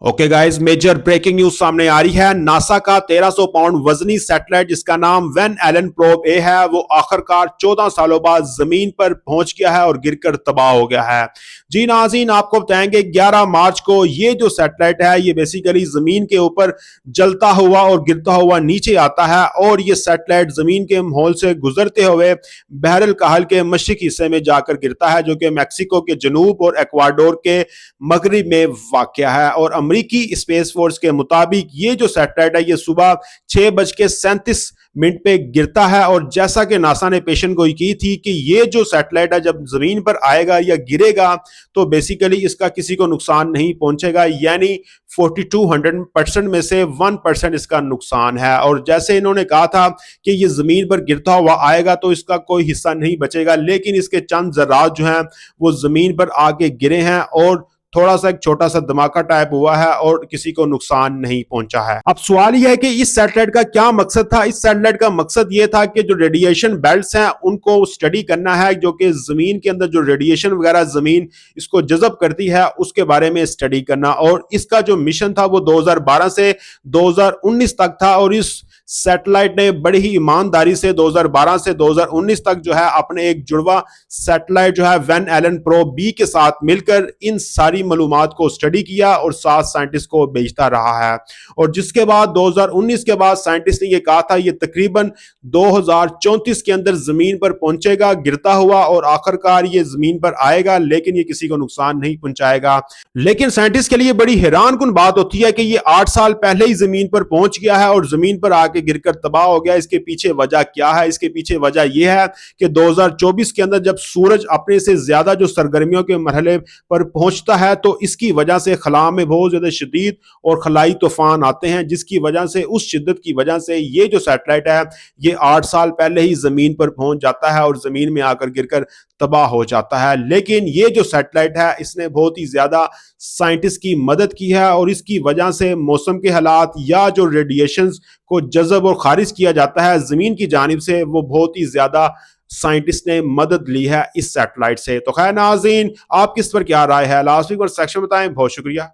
Okay guys, major breaking news सामने आ रही है। नासा का 1300 पाउंड वजनी सैटेलाइट जिसका नाम वैन एलन प्रोब ए है, वो आखिरकार 14 सालों बाद जमीन पर पहुंच गया है और गिरकर तबाह हो गया है। जी नाज़रीन, आपको बताएंगे 11 मार्च को ये जो सैटेलाइट है ये बेसिकली जमीन के ऊपर जलता हुआ और गिरता हुआ नीचे आता है और ये सैटेलाइट जमीन के माहौल से गुजरते हुए बहरल कहल के मशरकी हिस्से में जाकर गिरता है, जो कि मैक्सिको के जनूब और एक्वाडोर के मगरिब में वाक़या है। और अमरीकी स्पेस फोर्स के मुताबिक ये जो सैटेलाइट है ये सुबह 6:37 पे गिरता है। और जैसा कि नासा ने पेशन गोई की थी कि ये जो सैटेलाइट है जब जमीन पर आएगा या गिरेगा तो बेसिकली इसका किसी को नुकसान नहीं पहुंचेगा, यानी 4200% में से 1% इसका नुकसान है। और जैसे इन्होंने कहा था कि ये जमीन पर गिरता हुआ आएगा तो इसका कोई हिस्सा नहीं बचेगा, लेकिन इसके चंद जर्रात जो हैं वो जमीन पर आके गिरे हैं और थोड़ा सा एक छोटा सा धमाका टाइप हुआ है और किसी को नुकसान नहीं पहुंचा है। अब सवाल यह है कि इस सैटेलाइट का क्या मकसद था। इस सैटेलाइट का मकसद यह था कि जो रेडिएशन बेल्ट्स हैं उनको स्टडी करना है, जो कि जमीन के अंदर जो रेडिएशन वगैरह जमीन इसको जज़ब करती है उसके बारे में स्टडी करना। और इसका जो मिशन था वो 2012 से 2019 तक था और इस सैटेलाइट ने बड़ी ही ईमानदारी से 2012 से 2019 तक जो है अपने एक जुड़वा सैटेलाइट जो है वैन एलन प्रोब बी के साथ मिलकर इन सारी मालूमात को स्टडी किया और 7 साइंटिस्ट को भेजता रहा है। और जिसके बाद 2019 के बाद साइंटिस्ट ने यह कहा था ये तकरीबन 2034 के अंदर जमीन पर पहुंचेगा गिरता हुआ और आखिरकार ये जमीन पर आएगा, लेकिन ये किसी को नुकसान नहीं पहुंचाएगा। लेकिन साइंटिस्ट के लिए बड़ी हैरान कुन बात होती है कि ये 8 साल पहले ही जमीन पर पहुंच गया है और जमीन पर आके गिरकर तबाह हो गया। इसके पीछे वजह क्या है? इसके पीछे वजह यह है कि 2024 के अंदर जब सूरज अपने से ज्यादा जो सरगर्मियों के मरहले पर पहुंचता है तो इसकी वजह से खला में बहुत ज्यादा शदीद और खलाई तूफान आते हैं, जिसकी वजह से उस शिद्दत की वजह से ये जो सैटेलाइट है ये 8 साल पहले ही जमीन पर पहुंच जाता है और जमीन में आकर गिरकर तबाह हो जाता है। लेकिन ये जो सैटेलाइट है इसने बहुत ही ज्यादा साइंटिस्ट की मदद की है और इसकी वजह से मौसम के हालात या जो रेडिएशंस को जज़ब और खारिज किया जाता है जमीन की जानिब से, वो बहुत ही ज्यादा साइंटिस्ट ने मदद ली है इस सैटेलाइट से। तो खैर नाज़रीन, आप किस पर क्या राय है लास्ट वीक और सेक्शन बताएं। बहुत शुक्रिया।